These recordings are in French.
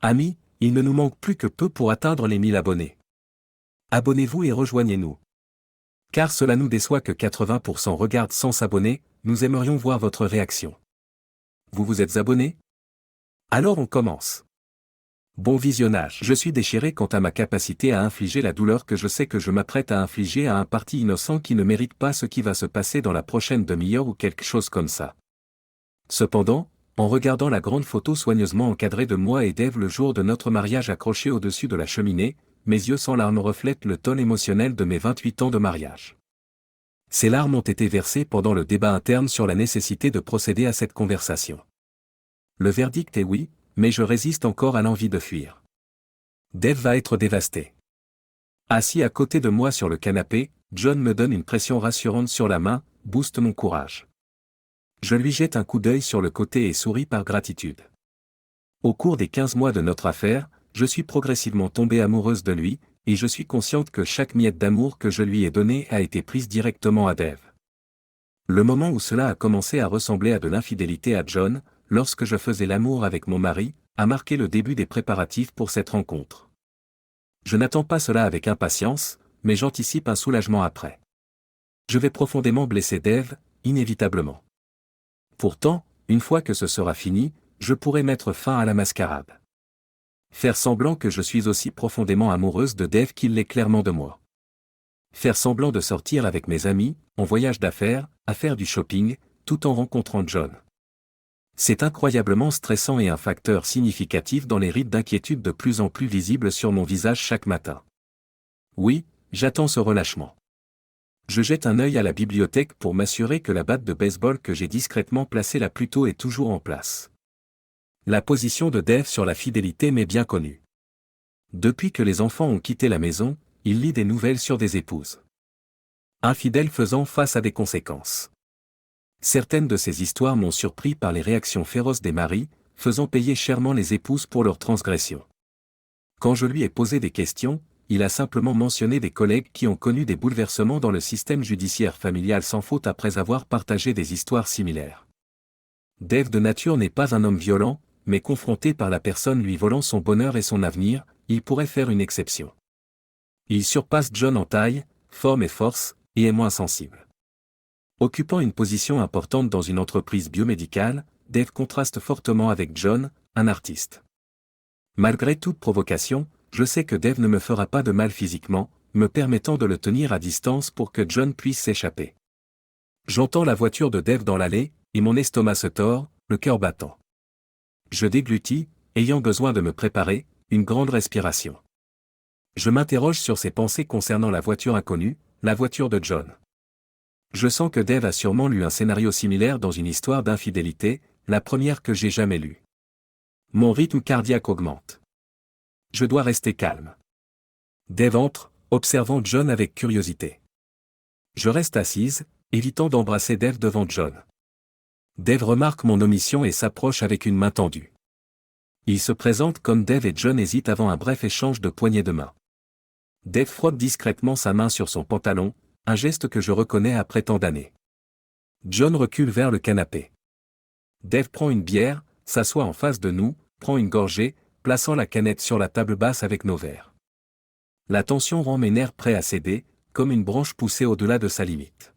Amis, il ne nous manque plus que peu pour atteindre les 1000 abonnés. Abonnez-vous et rejoignez-nous. Car cela nous déçoit que 80% regardent sans s'abonner, nous aimerions voir votre réaction. Vous vous êtes abonné? Alors on commence. Bon visionnage. Je suis déchiré quant à ma capacité à infliger la douleur que je sais que je m'apprête à infliger à un parti innocent qui ne mérite pas ce qui va se passer dans la prochaine demi-heure ou quelque chose comme ça. Cependant, en regardant la grande photo soigneusement encadrée de moi et d'Ève le jour de notre mariage accrochée au-dessus de la cheminée, mes yeux sans larmes reflètent le ton émotionnel de mes 28 ans de mariage. Ces larmes ont été versées pendant le débat interne sur la nécessité de procéder à cette conversation. Le verdict est oui, mais je résiste encore à l'envie de fuir. Dave va être dévasté. Assis à côté de moi sur le canapé, John me donne une pression rassurante sur la main, booste mon courage. Je lui jette un coup d'œil sur le côté et souris par gratitude. Au cours des 15 mois de notre affaire, je suis progressivement tombée amoureuse de lui, et je suis consciente que chaque miette d'amour que je lui ai donnée a été prise directement à Dave. Le moment où cela a commencé à ressembler à de l'infidélité à John, lorsque je faisais l'amour avec mon mari, a marqué le début des préparatifs pour cette rencontre. Je n'attends pas cela avec impatience, mais j'anticipe un soulagement après. Je vais profondément blesser Dave, inévitablement. Pourtant, une fois que ce sera fini, je pourrai mettre fin à la mascarade. Faire semblant que je suis aussi profondément amoureuse de Dave qu'il l'est clairement de moi. Faire semblant de sortir avec mes amis, en voyage d'affaires, à faire du shopping, tout en rencontrant John. C'est incroyablement stressant et un facteur significatif dans les rides d'inquiétude de plus en plus visibles sur mon visage chaque matin. Oui, j'attends ce relâchement. Je jette un œil à la bibliothèque pour m'assurer que la batte de baseball que j'ai discrètement placée là plus tôt est toujours en place. La position de Dave sur la fidélité m'est bien connue. Depuis que les enfants ont quitté la maison, il lit des nouvelles sur des épouses infidèles faisant face à des conséquences. Certaines de ces histoires m'ont surpris par les réactions féroces des maris, faisant payer chèrement les épouses pour leurs transgressions. Quand je lui ai posé des questions, il a simplement mentionné des collègues qui ont connu des bouleversements dans le système judiciaire familial sans faute après avoir partagé des histoires similaires. Dave de nature n'est pas un homme violent, mais confronté par la personne lui volant son bonheur et son avenir, il pourrait faire une exception. Il surpasse John en taille, forme et force, et est moins sensible. Occupant une position importante dans une entreprise biomédicale, Dave contraste fortement avec John, un artiste. Malgré toute provocation, je sais que Dave ne me fera pas de mal physiquement, me permettant de le tenir à distance pour que John puisse s'échapper. J'entends la voiture de Dave dans l'allée, et mon estomac se tord, le cœur battant. Je déglutis, ayant besoin de me préparer, une grande respiration. Je m'interroge sur ses pensées concernant la voiture inconnue, la voiture de John. Je sens que Dave a sûrement lu un scénario similaire dans une histoire d'infidélité, la première que j'ai jamais lue. Mon rythme cardiaque augmente. Je dois rester calme. Dave entre, observant John avec curiosité. Je reste assise, évitant d'embrasser Dave devant John. Dave remarque mon omission et s'approche avec une main tendue. Il se présente comme Dave et John hésitent avant un bref échange de poignées de main. Dave frotte discrètement sa main sur son pantalon, un geste que je reconnais après tant d'années. John recule vers le canapé. Dave prend une bière, s'assoit en face de nous, prend une gorgée, plaçant la canette sur la table basse avec nos verres. La tension rend mes nerfs prêts à céder, comme une branche poussée au-delà de sa limite.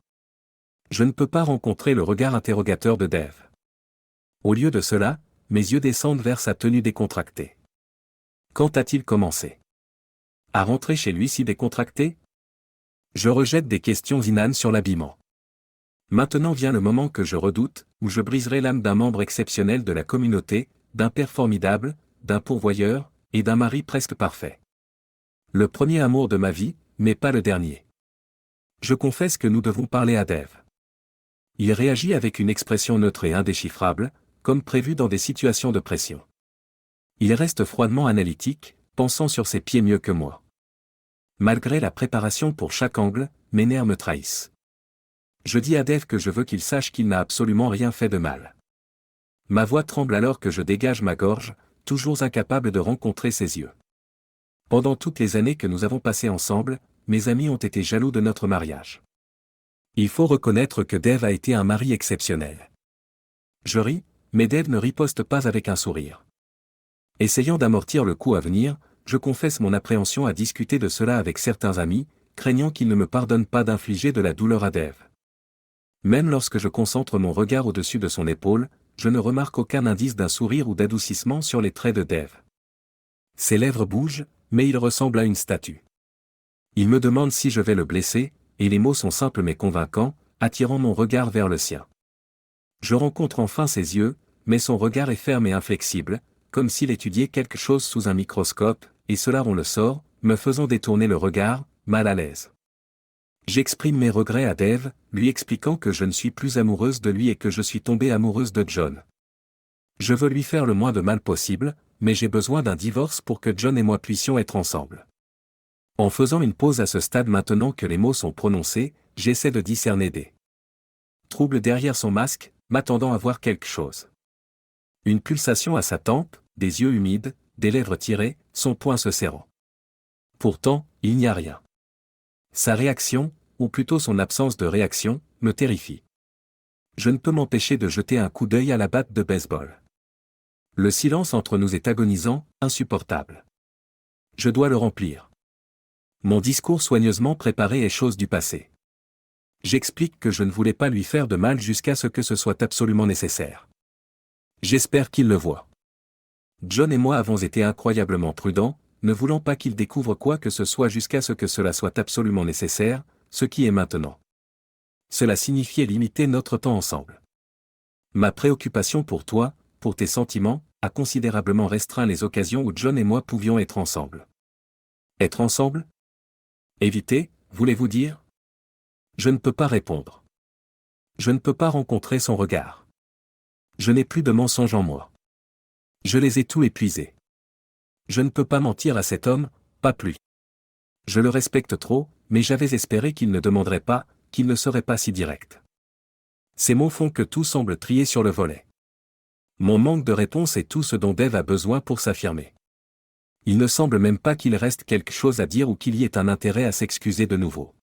Je ne peux pas rencontrer le regard interrogateur de Dave. Au lieu de cela, mes yeux descendent vers sa tenue décontractée. Quand a-t-il commencé à rentrer chez lui si décontracté? Je rejette des questions inanes sur l'habillement. Maintenant vient le moment que je redoute, où je briserai l'âme d'un membre exceptionnel de la communauté, d'un père formidable, d'un pourvoyeur, et d'un mari presque parfait. Le premier amour de ma vie, mais pas le dernier. Je confesse que nous devons parler à Dave. Il réagit avec une expression neutre et indéchiffrable, comme prévu dans des situations de pression. Il reste froidement analytique, pensant sur ses pieds mieux que moi. Malgré la préparation pour chaque angle, mes nerfs me trahissent. Je dis à Dave que je veux qu'il sache qu'il n'a absolument rien fait de mal. Ma voix tremble alors que je dégage ma gorge, toujours incapable de rencontrer ses yeux. Pendant toutes les années que nous avons passées ensemble, mes amis ont été jaloux de notre mariage. Il faut reconnaître que Dave a été un mari exceptionnel. Je ris, mais Dave ne riposte pas avec un sourire. Essayant d'amortir le coup à venir, je confesse mon appréhension à discuter de cela avec certains amis, craignant qu'ils ne me pardonnent pas d'infliger de la douleur à Dave. Même lorsque je concentre mon regard au-dessus de son épaule, je ne remarque aucun indice d'un sourire ou d'adoucissement sur les traits de Dave. Ses lèvres bougent, mais il ressemble à une statue. Il me demande si je vais le blesser, et les mots sont simples mais convaincants, attirant mon regard vers le sien. Je rencontre enfin ses yeux, mais son regard est ferme et inflexible, comme s'il étudiait quelque chose sous un microscope, et cela on le sort, me faisant détourner le regard, mal à l'aise. J'exprime mes regrets à Dave, lui expliquant que je ne suis plus amoureuse de lui et que je suis tombée amoureuse de John. Je veux lui faire le moins de mal possible, mais j'ai besoin d'un divorce pour que John et moi puissions être ensemble. En faisant une pause à ce stade maintenant que les mots sont prononcés, j'essaie de discerner des troubles derrière son masque, m'attendant à voir quelque chose. Une pulsation à sa tempe, des yeux humides, des lèvres tirées, son poing se serrant. Pourtant, il n'y a rien. Sa réaction, ou plutôt son absence de réaction, me terrifie. Je ne peux m'empêcher de jeter un coup d'œil à la batte de baseball. Le silence entre nous est agonisant, insupportable. Je dois le remplir. Mon discours soigneusement préparé est chose du passé. J'explique que je ne voulais pas lui faire de mal jusqu'à ce que ce soit absolument nécessaire. J'espère qu'il le voit. John et moi avons été incroyablement prudents, ne voulant pas qu'il découvre quoi que ce soit jusqu'à ce que cela soit absolument nécessaire, ce qui est maintenant. Cela signifiait limiter notre temps ensemble. Ma préoccupation pour toi, pour tes sentiments, a considérablement restreint les occasions où John et moi pouvions être ensemble. Être ensemble ? Éviter, voulez-vous dire ? Je ne peux pas répondre. Je ne peux pas rencontrer son regard. Je n'ai plus de mensonges en moi. Je les ai tous épuisés. Je ne peux pas mentir à cet homme, pas plus. Je le respecte trop, mais j'avais espéré qu'il ne demanderait pas, qu'il ne serait pas si direct. Ces mots font que tout semble trier sur le volet. Mon manque de réponse est tout ce dont Dave a besoin pour s'affirmer. Il ne semble même pas qu'il reste quelque chose à dire ou qu'il y ait un intérêt à s'excuser de nouveau.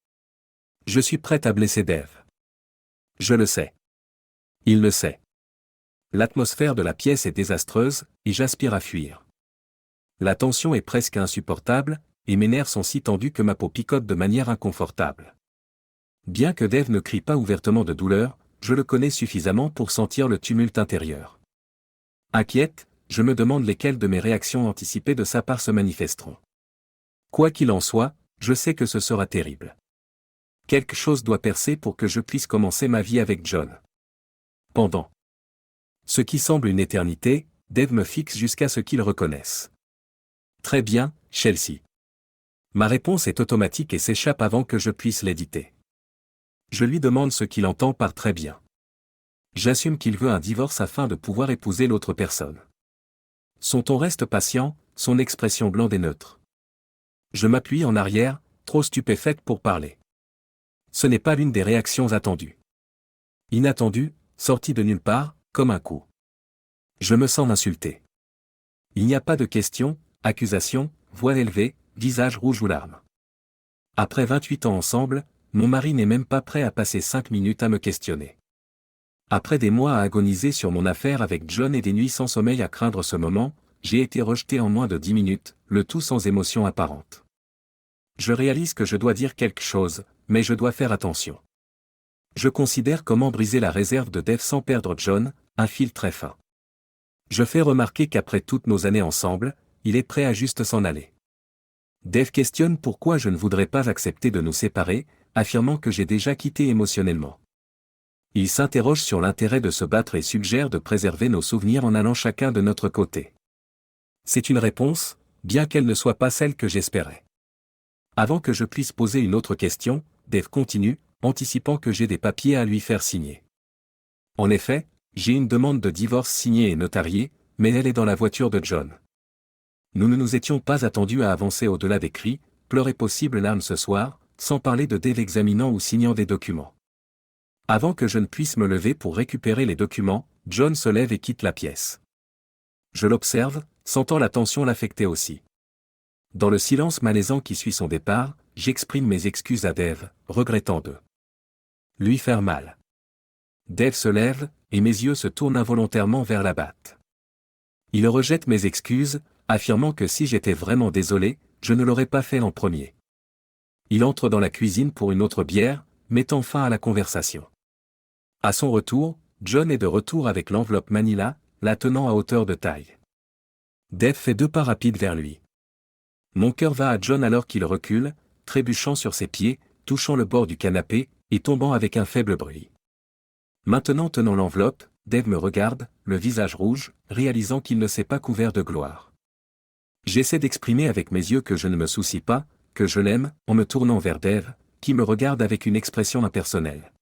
Je suis prête à blesser Dave. Je le sais. Il le sait. L'atmosphère de la pièce est désastreuse, et j'aspire à fuir. La tension est presque insupportable, et mes nerfs sont si tendus que ma peau picote de manière inconfortable. Bien que Dave ne crie pas ouvertement de douleur, je le connais suffisamment pour sentir le tumulte intérieur. Inquiète, je me demande lesquelles de mes réactions anticipées de sa part se manifesteront. Quoi qu'il en soit, je sais que ce sera terrible. Quelque chose doit percer pour que je puisse commencer ma vie avec John. Pendant ce qui semble une éternité, Dave me fixe jusqu'à ce qu'il reconnaisse. Très bien, Chelsea. Ma réponse est automatique et s'échappe avant que je puisse l'éditer. Je lui demande ce qu'il entend par très bien. J'assume qu'il veut un divorce afin de pouvoir épouser l'autre personne. Son ton reste patient, son expression blonde et neutre. Je m'appuie en arrière, trop stupéfaite pour parler. Ce n'est pas l'une des réactions attendues. Inattendue, sortie de nulle part, comme un coup. Je me sens insulté. Il n'y a pas de question, accusation, voix élevée, visage rouge ou larmes. Après 28 ans ensemble, mon mari n'est même pas prêt à passer 5 minutes à me questionner. Après des mois à agoniser sur mon affaire avec John et des nuits sans sommeil à craindre ce moment, j'ai été rejeté en moins de 10 minutes, le tout sans émotion apparente. Je réalise que je dois dire quelque chose, mais je dois faire attention. Je considère comment briser la réserve de Dave sans perdre John, un fil très fin. Je fais remarquer qu'après toutes nos années ensemble, il est prêt à juste s'en aller. Dave questionne pourquoi je ne voudrais pas accepter de nous séparer, affirmant que j'ai déjà quitté émotionnellement. Il s'interroge sur l'intérêt de se battre et suggère de préserver nos souvenirs en allant chacun de notre côté. C'est une réponse, bien qu'elle ne soit pas celle que j'espérais. Avant que je puisse poser une autre question, Dave continue, anticipant que j'ai des papiers à lui faire signer. En effet, j'ai une demande de divorce signée et notariée, mais elle est dans la voiture de John. Nous ne nous étions pas attendus à avancer au-delà des cris, pleurs et possibles larmes ce soir, sans parler de Dave examinant ou signant des documents. Avant que je ne puisse me lever pour récupérer les documents, John se lève et quitte la pièce. Je l'observe, sentant la tension l'affecter aussi. Dans le silence malaisant qui suit son départ, j'exprime mes excuses à Dave, regrettant de lui faire mal. Dave se lève, et mes yeux se tournent involontairement vers la batte. Il rejette mes excuses, affirmant que si j'étais vraiment désolé, je ne l'aurais pas fait en premier. Il entre dans la cuisine pour une autre bière, mettant fin à la conversation. À son retour, John est de retour avec l'enveloppe Manila, la tenant à hauteur de taille. Dave fait 2 pas rapides vers lui. Mon cœur va à John alors qu'il recule, trébuchant sur ses pieds, touchant le bord du canapé, et tombant avec un faible bruit. Maintenant tenant l'enveloppe, Dave me regarde, le visage rouge, réalisant qu'il ne s'est pas couvert de gloire. J'essaie d'exprimer avec mes yeux que je ne me soucie pas, que je l'aime, en me tournant vers Dave, qui me regarde avec une expression impersonnelle.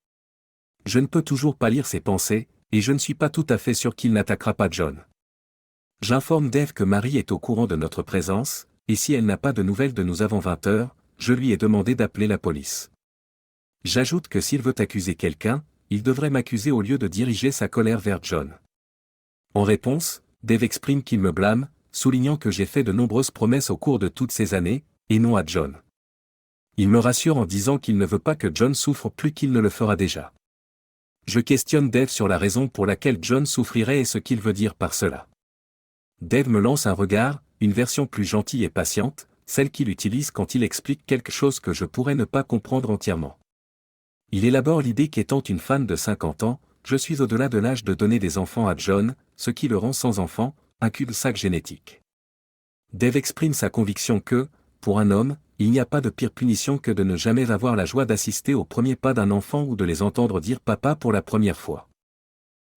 Je ne peux toujours pas lire ses pensées, et je ne suis pas tout à fait sûr qu'il n'attaquera pas John. J'informe Dave que Marie est au courant de notre présence, et si elle n'a pas de nouvelles de nous avant 20 heures, je lui ai demandé d'appeler la police. J'ajoute que s'il veut accuser quelqu'un, il devrait m'accuser au lieu de diriger sa colère vers John. En réponse, Dave exprime qu'il me blâme, soulignant que j'ai fait de nombreuses promesses au cours de toutes ces années, et non à John. Il me rassure en disant qu'il ne veut pas que John souffre plus qu'il ne le fera déjà. Je questionne Dave sur la raison pour laquelle John souffrirait et ce qu'il veut dire par cela. Dave me lance un regard, une version plus gentille et patiente, celle qu'il utilise quand il explique quelque chose que je pourrais ne pas comprendre entièrement. Il élabore l'idée qu'étant une femme de 50 ans, je suis au-delà de l'âge de donner des enfants à John, ce qui le rend sans enfant, un cul-de-sac génétique. Dave exprime sa conviction que, pour un homme, il n'y a pas de pire punition que de ne jamais avoir la joie d'assister au premier pas d'un enfant ou de les entendre dire papa pour la première fois.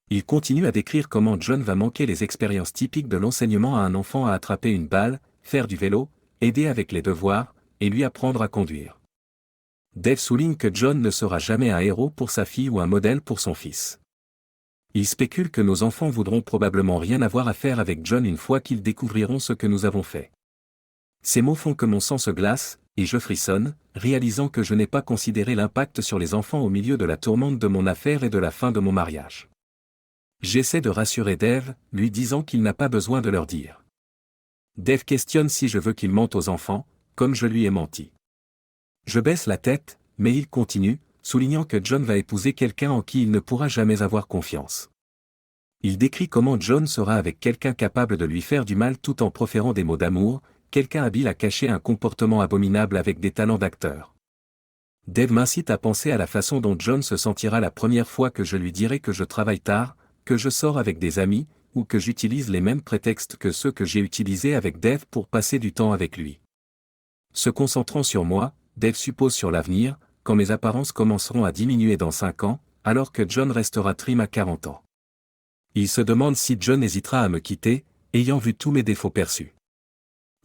Il continue à décrire comment John va manquer les expériences typiques de l'enseignement à un enfant à attraper une balle, faire du vélo, aider avec les devoirs, et lui apprendre à conduire. Dave souligne que John ne sera jamais un héros pour sa fille ou un modèle pour son fils. Il spécule que nos enfants voudront probablement rien avoir à faire avec John une fois qu'ils découvriront ce que nous avons fait. Ces mots font que mon sang se glace, et je frissonne, réalisant que je n'ai pas considéré l'impact sur les enfants au milieu de la tourmente de mon affaire et de la fin de mon mariage. J'essaie de rassurer Dave, lui disant qu'il n'a pas besoin de leur dire. Dave questionne si je veux qu'il mente aux enfants, comme je lui ai menti. Je baisse la tête, mais il continue, soulignant que John va épouser quelqu'un en qui il ne pourra jamais avoir confiance. Il décrit comment John sera avec quelqu'un capable de lui faire du mal tout en proférant des mots d'amour, quelqu'un habile à cacher un comportement abominable avec des talents d'acteur. Dave m'incite à penser à la façon dont John se sentira la première fois que je lui dirai que je travaille tard, que je sors avec des amis, ou que j'utilise les mêmes prétextes que ceux que j'ai utilisés avec Dave pour passer du temps avec lui. Se concentrant sur moi, Dave suppose sur l'avenir, quand mes apparences commenceront à diminuer dans 5 ans, alors que John restera trim à 40 ans. Il se demande si John hésitera à me quitter, ayant vu tous mes défauts perçus.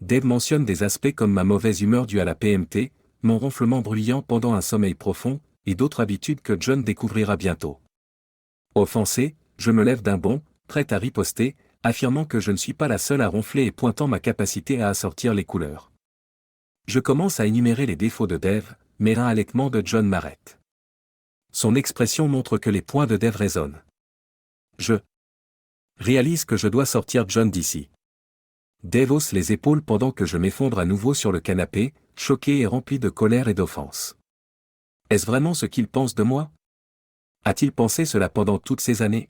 Dave mentionne des aspects comme ma mauvaise humeur due à la PMT, mon ronflement bruyant pendant un sommeil profond, et d'autres habitudes que John découvrira bientôt. Offensé, je me lève d'un bond, prêt à riposter, affirmant que je ne suis pas la seule à ronfler et pointant ma capacité à assortir les couleurs. Je commence à énumérer les défauts de Dave, mais un halètement de John m'arrête. Son expression montre que les points de Dave résonnent. Je réalise que je dois sortir John d'ici. Dave hausse les épaules pendant que je m'effondre à nouveau sur le canapé, choqué et rempli de colère et d'offense. Est-ce vraiment ce qu'il pense de moi? A-t-il pensé cela pendant toutes ces années?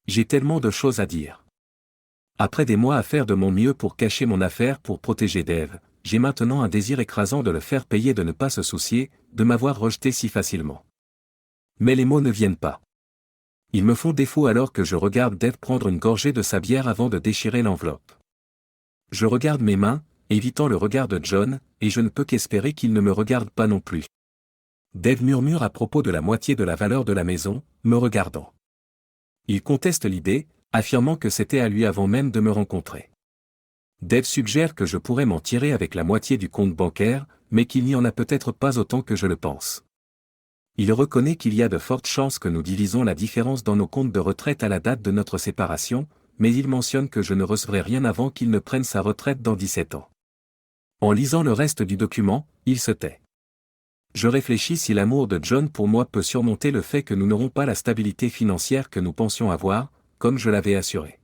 J'ai tellement de choses à dire. Après des mois à faire de mon mieux pour cacher mon affaire pour protéger Dave, j'ai maintenant un désir écrasant de le faire payer de ne pas se soucier, de m'avoir rejeté si facilement. Mais les mots ne viennent pas. Ils me font défaut alors que je regarde Dave prendre une gorgée de sa bière avant de déchirer l'enveloppe. Je regarde mes mains, évitant le regard de John, et je ne peux qu'espérer qu'il ne me regarde pas non plus. Dave murmure à propos de la moitié de la valeur de la maison, me regardant. Il conteste l'idée, affirmant que c'était à lui avant même de me rencontrer. Dave suggère que je pourrais m'en tirer avec la moitié du compte bancaire, mais qu'il n'y en a peut-être pas autant que je le pense. Il reconnaît qu'il y a de fortes chances que nous divisons la différence dans nos comptes de retraite à la date de notre séparation, mais il mentionne que je ne recevrai rien avant qu'il ne prenne sa retraite dans 17 ans. En lisant le reste du document, il se tait. Je réfléchis si l'amour de John pour moi peut surmonter le fait que nous n'aurons pas la stabilité financière que nous pensions avoir, comme je l'avais assuré.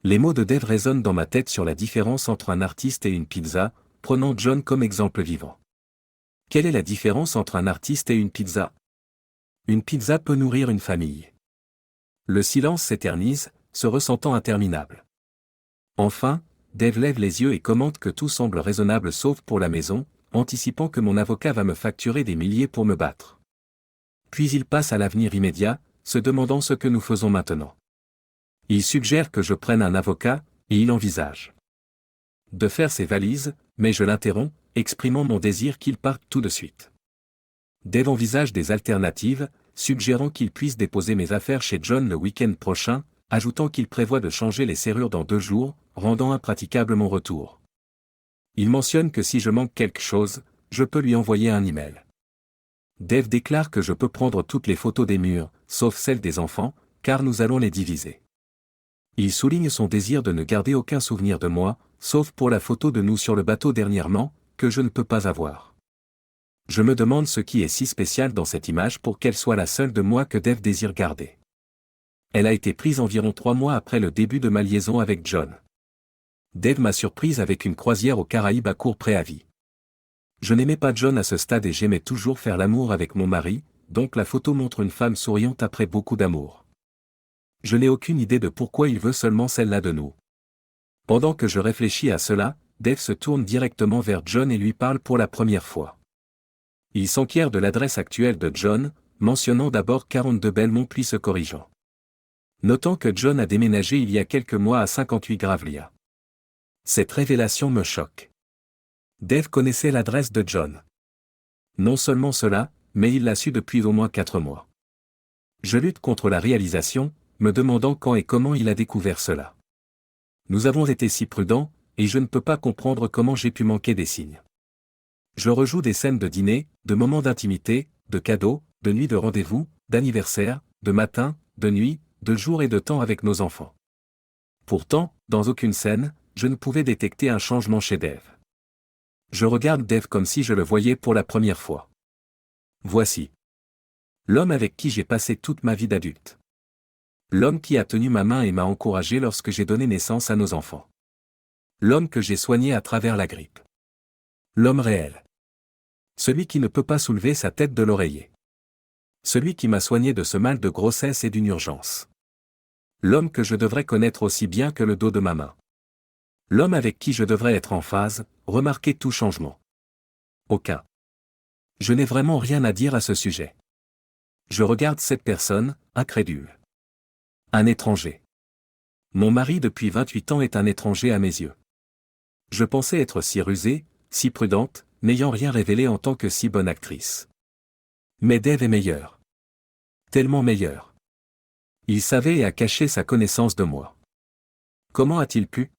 Les mots de Dave résonnent dans ma tête sur la différence entre un artiste et une pizza, prenant John comme exemple vivant. Quelle est la différence entre un artiste et une pizza? Une pizza peut nourrir une famille. Le silence s'éternise, se ressentant interminable. Enfin, Dave lève les yeux et commente que tout semble raisonnable sauf pour la maison, anticipant que mon avocat va me facturer des milliers pour me battre. Puis il passe à l'avenir immédiat, se demandant ce que nous faisons maintenant. Il suggère que je prenne un avocat, et il envisage de faire ses valises, mais je l'interromps, exprimant mon désir qu'il parte tout de suite. Dave envisage des alternatives, suggérant qu'il puisse déposer mes affaires chez John le week-end prochain, ajoutant qu'il prévoit de changer les serrures dans 2 jours, rendant impraticable mon retour. Il mentionne que si je manque quelque chose, je peux lui envoyer un email. Dave déclare que je peux prendre toutes les photos des murs, sauf celles des enfants, car nous allons les diviser. Il souligne son désir de ne garder aucun souvenir de moi, sauf pour la photo de nous sur le bateau dernièrement, que je ne peux pas avoir. Je me demande ce qui est si spécial dans cette image pour qu'elle soit la seule de moi que Dave désire garder. Elle a été prise environ 3 mois après le début de ma liaison avec John. Dave m'a surprise avec une croisière aux Caraïbes à court préavis. Je n'aimais pas John à ce stade et j'aimais toujours faire l'amour avec mon mari, donc la photo montre une femme souriante après beaucoup d'amour. Je n'ai aucune idée de pourquoi il veut seulement celle-là de nous. Pendant que je réfléchis à cela, Dave se tourne directement vers John et lui parle pour la première fois. Il s'enquiert de l'adresse actuelle de John, mentionnant d'abord 42 Belmont puis se corrigeant. Notant que John a déménagé il y a quelques mois à 58 Gravlia. Cette révélation me choque. Dave connaissait l'adresse de John. Non seulement cela, mais il l'a su depuis au moins 4 mois. Je lutte contre la réalisation, me demandant quand et comment il a découvert cela. Nous avons été si prudents, et je ne peux pas comprendre comment j'ai pu manquer des signes. Je rejoue des scènes de dîner, de moments d'intimité, de cadeaux, de nuits de rendez-vous, d'anniversaires, de matins, de nuits, de jours et de temps avec nos enfants. Pourtant, dans aucune scène, je ne pouvais détecter un changement chez Dave. Je regarde Dave comme si je le voyais pour la première fois. Voici l'homme avec qui j'ai passé toute ma vie d'adulte. L'homme qui a tenu ma main et m'a encouragé lorsque j'ai donné naissance à nos enfants. L'homme que j'ai soigné à travers la grippe. L'homme réel. Celui qui ne peut pas soulever sa tête de l'oreiller. Celui qui m'a soigné de ce mal de grossesse et d'une urgence. L'homme que je devrais connaître aussi bien que le dos de ma main. L'homme avec qui je devrais être en phase, remarquer tout changement. Aucun. Je n'ai vraiment rien à dire à ce sujet. Je regarde cette personne, incrédule. Un étranger. Mon mari depuis 28 ans est un étranger à mes yeux. Je pensais être si rusée, si prudente, n'ayant rien révélé en tant que si bonne actrice. Mais Dave est meilleur. Tellement meilleur. Il savait et a caché sa connaissance de moi. Comment a-t-il pu?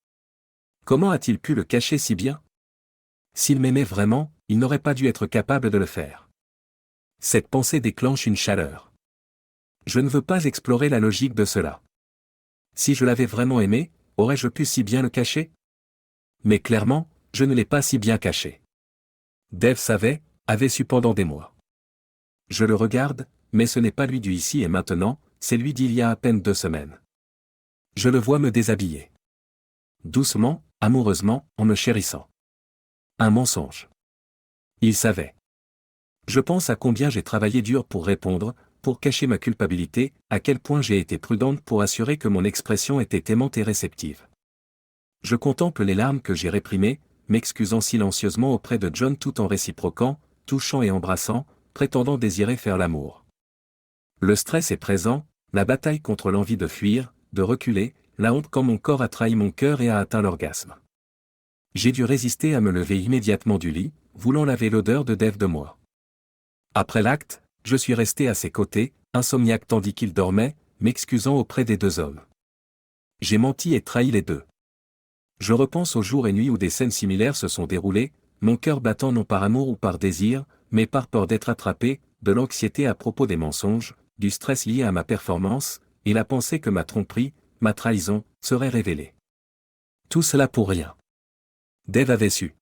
Comment a-t-il pu le cacher si bien? S'il m'aimait vraiment, il n'aurait pas dû être capable de le faire. Cette pensée déclenche une chaleur. Je ne veux pas explorer la logique de cela. Si je l'avais vraiment aimé, aurais-je pu si bien le cacher? Mais clairement, je ne l'ai pas si bien caché. Dave savait, avait su pendant des mois. Je le regarde, mais ce n'est pas lui du ici et maintenant, c'est lui d'il y a à peine 2 semaines. Je le vois me déshabiller. Doucement, amoureusement, en me chérissant. Un mensonge. Il savait. Je pense à combien j'ai travaillé dur pour répondre, pour cacher ma culpabilité, à quel point j'ai été prudente pour assurer que mon expression était aimante et réceptive. Je contemple les larmes que j'ai réprimées, m'excusant silencieusement auprès de John tout en réciproquant, touchant et embrassant, prétendant désirer faire l'amour. Le stress est présent, la bataille contre l'envie de fuir, de reculer, la honte quand mon corps a trahi mon cœur et a atteint l'orgasme. J'ai dû résister à me lever immédiatement du lit, voulant laver l'odeur de Dave de moi. Après l'acte, je suis resté à ses côtés, insomniaque tandis qu'il dormait, m'excusant auprès des 2 hommes. J'ai menti et trahi les 2. Je repense aux jours et nuits où des scènes similaires se sont déroulées, mon cœur battant non par amour ou par désir, mais par peur d'être attrapé, de l'anxiété à propos des mensonges, du stress lié à ma performance, et la pensée que ma tromperie, ma trahison, serait révélée. Tout cela pour rien. Dave avait su.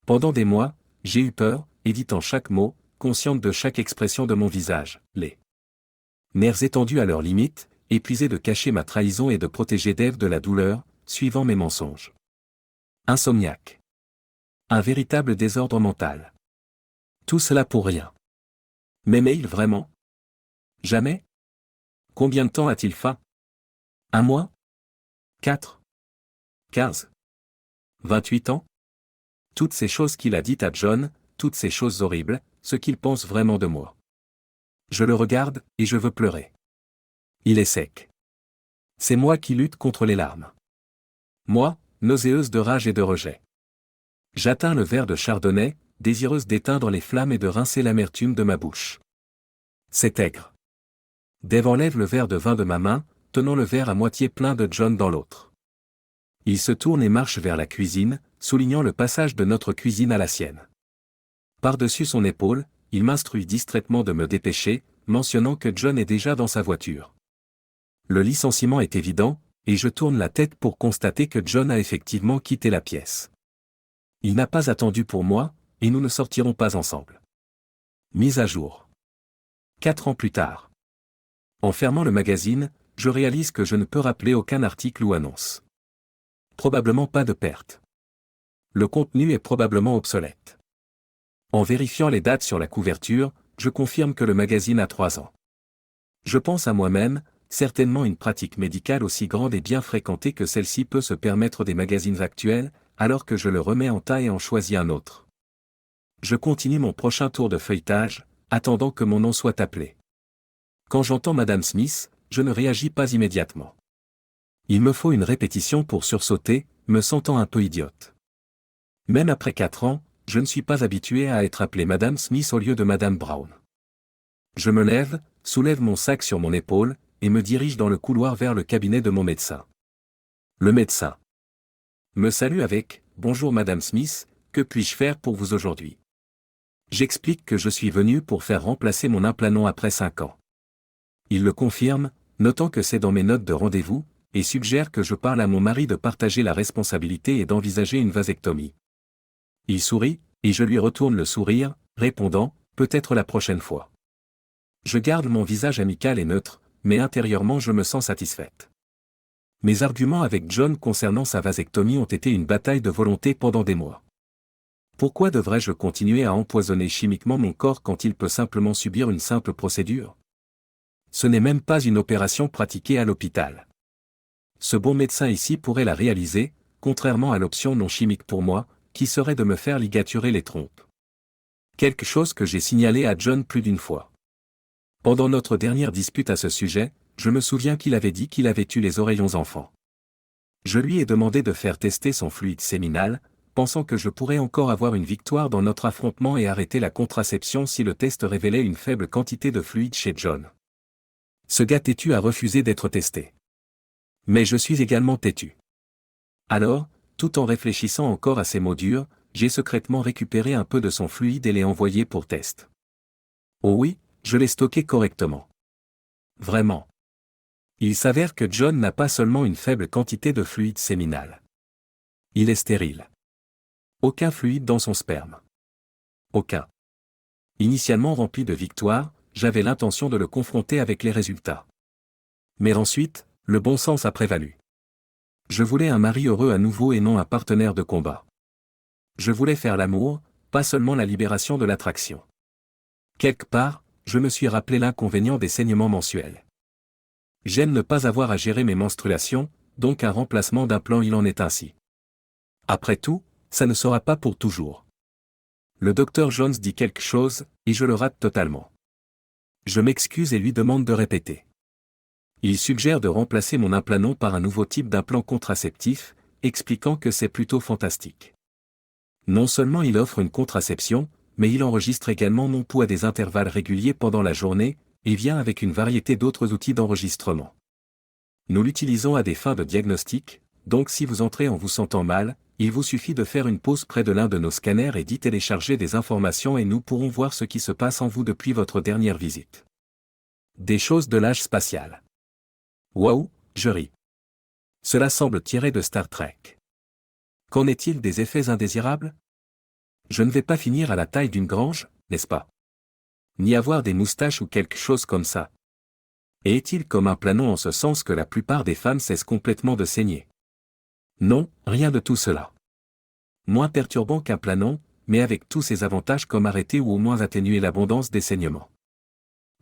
Pendant des mois, j'ai eu peur, évitant chaque mot, consciente de chaque expression de mon visage, les nerfs étendus à leurs limites, épuisé de cacher ma trahison et de protéger Dave de la douleur, suivant mes mensonges. Insomniaque. Un véritable désordre mental. Tout cela pour rien. M'aimait-il vraiment? Jamais? Combien de temps a-t-il fait? 1 mois? 4? 15. 28 ans? Toutes ces choses qu'il a dites à John, toutes ces choses horribles, ce qu'il pense vraiment de moi. Je le regarde, et je veux pleurer. Il est sec. C'est moi qui lutte contre les larmes. Moi, nauséeuse de rage et de rejet. J'atteins le verre de chardonnay, désireuse d'éteindre les flammes et de rincer l'amertume de ma bouche. C'est aigre. Dave enlève le verre de vin de ma main, tenant le verre à moitié plein de John dans l'autre. Il se tourne et marche vers la cuisine, soulignant le passage de notre cuisine à la sienne. Par-dessus son épaule, il m'instruit distraitement de me dépêcher, mentionnant que John est déjà dans sa voiture. Le licenciement est évident, et je tourne la tête pour constater que John a effectivement quitté la pièce. Il n'a pas attendu pour moi, et nous ne sortirons pas ensemble. Mise à jour. 4 ans plus tard. En fermant le magazine, je réalise que je ne peux rappeler aucun article ou annonce. Probablement pas de perte. Le contenu est probablement obsolète. En vérifiant les dates sur la couverture, je confirme que le magazine a 3 ans. Je pense à moi-même, certainement une pratique médicale aussi grande et bien fréquentée que celle-ci peut se permettre des magazines actuels, alors que je le remets en tas et en choisis un autre. Je continue mon prochain tour de feuilletage, attendant que mon nom soit appelé. Quand j'entends Madame Smith, je ne réagis pas immédiatement. Il me faut une répétition pour sursauter, me sentant un peu idiote. Même après 4 ans, je ne suis pas habitué à être appelé Madame Smith au lieu de Madame Brown. Je me lève, soulève mon sac sur mon épaule, et me dirige dans le couloir vers le cabinet de mon médecin. Le médecin me salue avec « Bonjour Madame Smith, que puis-je faire pour vous aujourd'hui ?» J'explique que je suis venu pour faire remplacer mon implanon après 5 ans. Il le confirme, notant que c'est dans mes notes de rendez-vous, et suggère que je parle à mon mari de partager la responsabilité et d'envisager une vasectomie. Il sourit, et je lui retourne le sourire, répondant « Peut-être la prochaine fois ». Je garde mon visage amical et neutre, mais intérieurement je me sens satisfaite. Mes arguments avec John concernant sa vasectomie ont été une bataille de volonté pendant des mois. Pourquoi devrais-je continuer à empoisonner chimiquement mon corps quand il peut simplement subir une simple procédure? Ce n'est même pas une opération pratiquée à l'hôpital. Ce bon médecin ici pourrait la réaliser, contrairement à l'option non chimique pour moi, qui serait de me faire ligaturer les trompes. Quelque chose que j'ai signalé à John plus d'une fois. Pendant notre dernière dispute à ce sujet, je me souviens qu'il avait dit qu'il avait eu les oreillons enfants. Je lui ai demandé de faire tester son fluide séminal, pensant que je pourrais encore avoir une victoire dans notre affrontement et arrêter la contraception si le test révélait une faible quantité de fluide chez John. Ce gars têtu a refusé d'être testé. Mais je suis également têtu. Alors, tout en réfléchissant encore à ces mots durs, j'ai secrètement récupéré un peu de son fluide et l'ai envoyé pour test. Oh oui, je l'ai stocké correctement. Vraiment. Il s'avère que John n'a pas seulement une faible quantité de fluide séminal. Il est stérile. Aucun fluide dans son sperme. Aucun. Initialement rempli de victoires, j'avais l'intention de le confronter avec les résultats. Mais ensuite, le bon sens a prévalu. Je voulais un mari heureux à nouveau et non un partenaire de combat. Je voulais faire l'amour, pas seulement la libération de l'attraction. Quelque part, je me suis rappelé l'inconvénient des saignements mensuels. J'aime ne pas avoir à gérer mes menstruations, donc un remplacement d'implant il en est ainsi. Après tout, ça ne sera pas pour toujours. Le docteur Jones dit quelque chose, et je le rate totalement. Je m'excuse et lui demande de répéter. Il suggère de remplacer mon implanon par un nouveau type d'implant contraceptif, expliquant que c'est plutôt fantastique. Non seulement il offre une contraception, mais il enregistre également mon pouls à des intervalles réguliers pendant la journée, et vient avec une variété d'autres outils d'enregistrement. Nous l'utilisons à des fins de diagnostic, donc si vous entrez en vous sentant mal, il vous suffit de faire une pause près de l'un de nos scanners et d'y télécharger des informations et nous pourrons voir ce qui se passe en vous depuis votre dernière visite. Des choses de l'âge spatial. Waouh, je ris. Cela semble tiré de Star Trek. Qu'en est-il des effets indésirables? Je ne vais pas finir à la taille d'une grange, n'est-ce pas? Ni avoir des moustaches ou quelque chose comme ça. Et est-il comme un planon en ce sens que la plupart des femmes cessent complètement de saigner? Non, rien de tout cela. Moins perturbant qu'un planon, mais avec tous ses avantages comme arrêter ou au moins atténuer l'abondance des saignements.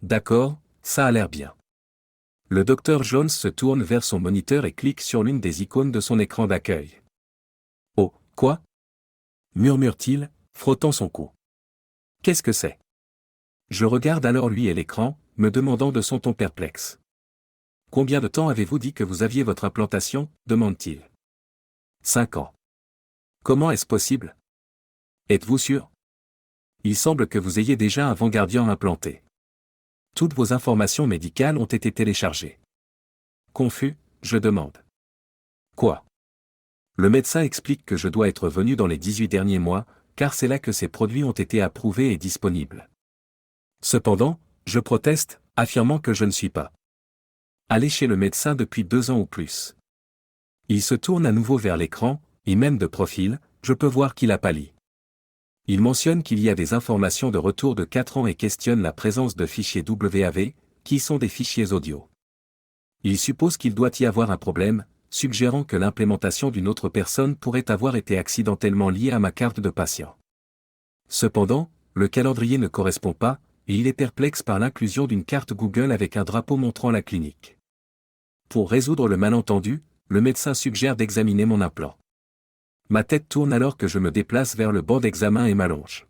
D'accord, ça a l'air bien. Le docteur Jones se tourne vers son moniteur et clique sur l'une des icônes de son écran d'accueil. Quoi? Murmure-t-il, frottant son cou. Qu'est-ce que c'est? Je regarde alors lui et l'écran, me demandant de son ton perplexe. Combien de temps avez-vous dit que vous aviez votre implantation? Demande-t-il. 5 ans. Comment est-ce possible? Êtes-vous sûr? Il semble que vous ayez déjà un Vangardien implanté. Toutes vos informations médicales ont été téléchargées. Confus, je demande. Quoi? Le médecin explique que je dois être venu dans les 18 derniers mois, car c'est là que ces produits ont été approuvés et disponibles. Cependant, je proteste, affirmant que je ne suis pas allé chez le médecin depuis 2 ans ou plus. Il se tourne à nouveau vers l'écran, et même de profil, je peux voir qu'il a pâli. Il mentionne qu'il y a des informations de retour de 4 ans et questionne la présence de fichiers WAV, qui sont des fichiers audio. Il suppose qu'il doit y avoir un problème, suggérant que l'implémentation d'une autre personne pourrait avoir été accidentellement liée à ma carte de patient. Cependant, le calendrier ne correspond pas, et il est perplexe par l'inclusion d'une carte Google avec un drapeau montrant la clinique. Pour résoudre le malentendu, le médecin suggère d'examiner mon implant. Ma tête tourne alors que je me déplace vers le banc d'examen et m'allonge.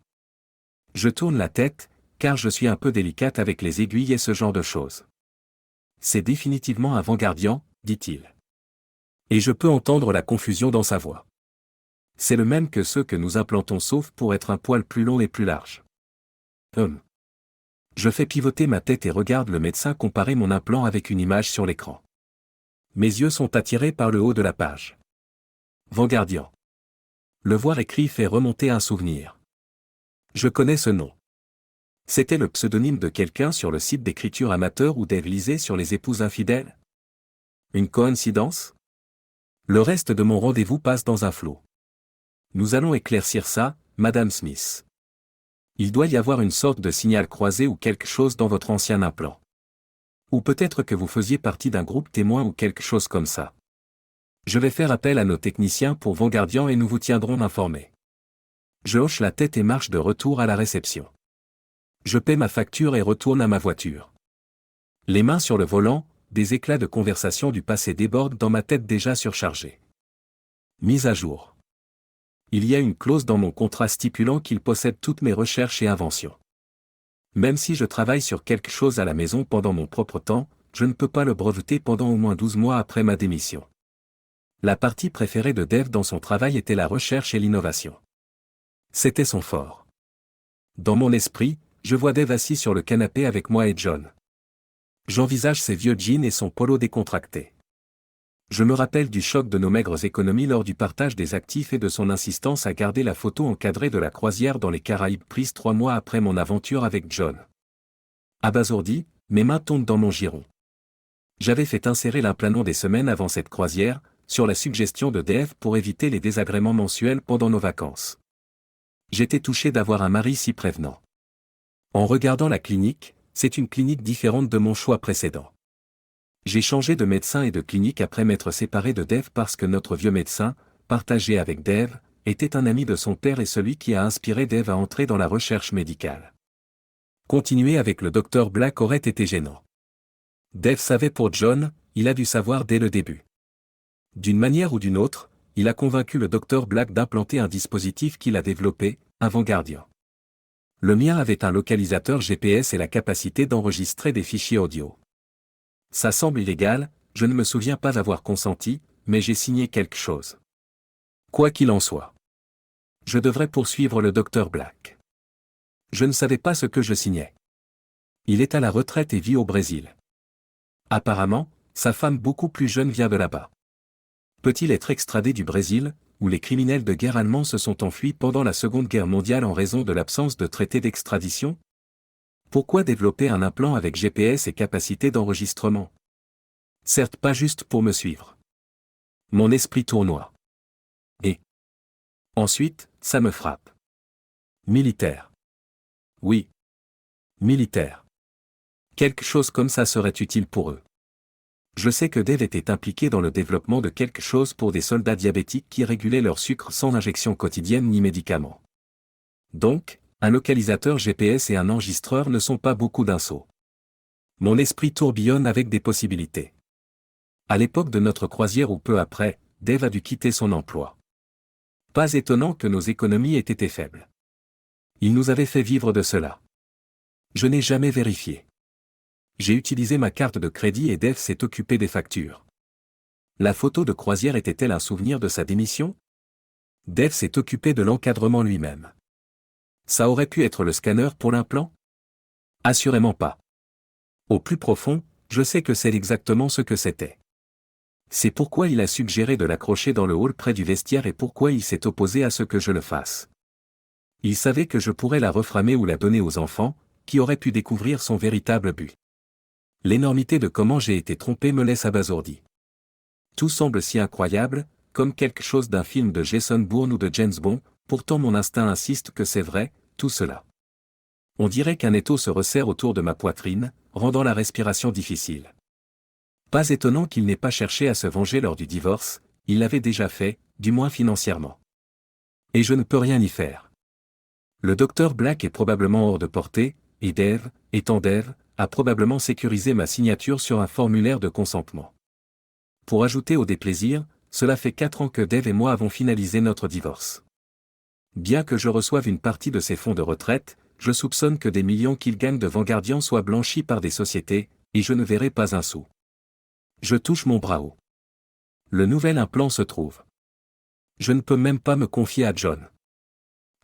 Je tourne la tête, car je suis un peu délicate avec les aiguilles et ce genre de choses. C'est définitivement un Vangardien, dit-il. Et je peux entendre la confusion dans sa voix. C'est le même que ceux que nous implantons sauf pour être un poil plus long et plus large. Je fais pivoter ma tête et regarde le médecin comparer mon implant avec une image sur l'écran. Mes yeux sont attirés par le haut de la page. Vangardien. Le voir écrit fait remonter un souvenir. Je connais ce nom. C'était le pseudonyme de quelqu'un sur le site d'écriture amateur où Dave lisait sur les épouses infidèles? Une coïncidence? Le reste de mon rendez-vous passe dans un flou. Nous allons éclaircir ça, Madame Smith. Il doit y avoir une sorte de signal croisé ou quelque chose dans votre ancien implant. Ou peut-être que vous faisiez partie d'un groupe témoin ou quelque chose comme ça. Je vais faire appel à nos techniciens pour Vangardien et nous vous tiendrons informés. Je hoche la tête et marche de retour à la réception. Je paie ma facture et retourne à ma voiture. Les mains sur le volant, des éclats de conversation du passé débordent dans ma tête déjà surchargée. Mise à jour. Il y a une clause dans mon contrat stipulant qu'il possède toutes mes recherches et inventions. Même si je travaille sur quelque chose à la maison pendant mon propre temps, je ne peux pas le breveter pendant au moins 12 mois après ma démission. La partie préférée de Dave dans son travail était la recherche et l'innovation. C'était son fort. Dans mon esprit, je vois Dave assis sur le canapé avec moi et John. J'envisage ses vieux jeans et son polo décontracté. Je me rappelle du choc de nos maigres économies lors du partage des actifs et de son insistance à garder la photo encadrée de la croisière dans les Caraïbes prise 3 mois après mon aventure avec John. Abasourdi, mes mains tombent dans mon giron. J'avais fait insérer l'implanton des semaines avant cette croisière, sur la suggestion de Dave pour éviter les désagréments mensuels pendant nos vacances. J'étais touché d'avoir un mari si prévenant. En regardant la clinique, c'est une clinique différente de mon choix précédent. J'ai changé de médecin et de clinique après m'être séparé de Dave parce que notre vieux médecin, partagé avec Dave, était un ami de son père et celui qui a inspiré Dave à entrer dans la recherche médicale. Continuer avec le docteur Black aurait été gênant. Dave savait pour John, il a dû savoir dès le début. D'une manière ou d'une autre, il a convaincu le docteur Black d'implanter un dispositif qu'il a développé, un Vangardien. Le mien avait un localisateur GPS et la capacité d'enregistrer des fichiers audio. Ça semble illégal, je ne me souviens pas avoir consenti, mais j'ai signé quelque chose. Quoi qu'il en soit. Je devrais poursuivre le docteur Black. Je ne savais pas ce que je signais. Il est à la retraite et vit au Brésil. Apparemment, sa femme beaucoup plus jeune vient de là-bas. Peut-il être extradé du Brésil, où les criminels de guerre allemands se sont enfuis pendant la Seconde Guerre mondiale en raison de l'absence de traité d'extradition? Pourquoi développer un implant avec GPS et capacité d'enregistrement? Certes pas juste pour me suivre. Mon esprit tournoie. Et ensuite, ça me frappe. Militaire. Oui. Militaire. Quelque chose comme ça serait utile pour eux. Je sais que Dave était impliqué dans le développement de quelque chose pour des soldats diabétiques qui régulaient leur sucre sans injection quotidienne ni médicaments. Donc, un localisateur GPS et un enregistreur ne sont pas beaucoup d'un saut. Mon esprit tourbillonne avec des possibilités. À l'époque de notre croisière ou peu après, Dave a dû quitter son emploi. Pas étonnant que nos économies aient été faibles. Il nous avait fait vivre de cela. Je n'ai jamais vérifié. J'ai utilisé ma carte de crédit et Dave s'est occupé des factures. La photo de croisière était-elle un souvenir de sa démission? Dave s'est occupé de l'encadrement lui-même. Ça aurait pu être le scanner pour l'implant? Assurément pas. Au plus profond, je sais que c'est exactement ce que c'était. C'est pourquoi il a suggéré de l'accrocher dans le hall près du vestiaire et pourquoi il s'est opposé à ce que je le fasse. Il savait que je pourrais la reframer ou la donner aux enfants, qui auraient pu découvrir son véritable but. L'énormité de comment j'ai été trompé me laisse abasourdi. Tout semble si incroyable, comme quelque chose d'un film de Jason Bourne ou de James Bond, pourtant mon instinct insiste que c'est vrai, tout cela. On dirait qu'un étau se resserre autour de ma poitrine, rendant la respiration difficile. Pas étonnant qu'il n'ait pas cherché à se venger lors du divorce, il l'avait déjà fait, du moins financièrement. Et je ne peux rien y faire. Le docteur Black est probablement hors de portée, et Dave, étant Dave, a probablement sécurisé ma signature sur un formulaire de consentement. Pour ajouter au déplaisir, cela fait 4 ans que Dave et moi avons finalisé notre divorce. Bien que je reçoive une partie de ses fonds de retraite, je soupçonne que des millions qu'il gagne de Vanguardian soient blanchis par des sociétés, et je ne verrai pas un sou. Je touche mon bras haut. Le nouvel implant se trouve. Je ne peux même pas me confier à John.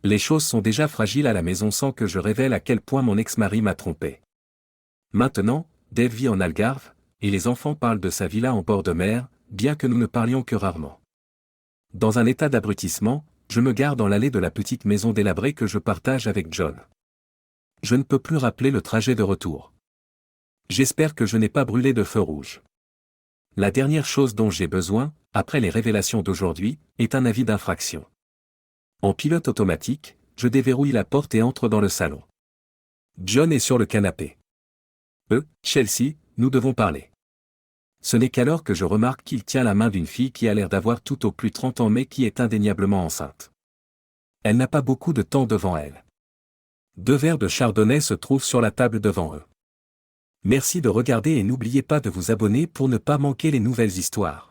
Les choses sont déjà fragiles à la maison sans que je révèle à quel point mon ex-mari m'a trompé. Maintenant, Dave vit en Algarve, et les enfants parlent de sa villa en bord de mer, bien que nous ne parlions que rarement. Dans un état d'abrutissement, je me gare dans l'allée de la petite maison délabrée que je partage avec John. Je ne peux plus rappeler le trajet de retour. J'espère que je n'ai pas brûlé de feu rouge. La dernière chose dont j'ai besoin, après les révélations d'aujourd'hui, est un avis d'infraction. En pilote automatique, je déverrouille la porte et entre dans le salon. John est sur le canapé. Chelsea, nous devons parler. Ce n'est qu'alors que je remarque qu'il tient la main d'une fille qui a l'air d'avoir tout au plus 30 ans mais qui est indéniablement enceinte. Elle n'a pas beaucoup de temps devant elle. 2 verres de chardonnay se trouvent sur la table devant eux. Merci de regarder et n'oubliez pas de vous abonner pour ne pas manquer les nouvelles histoires.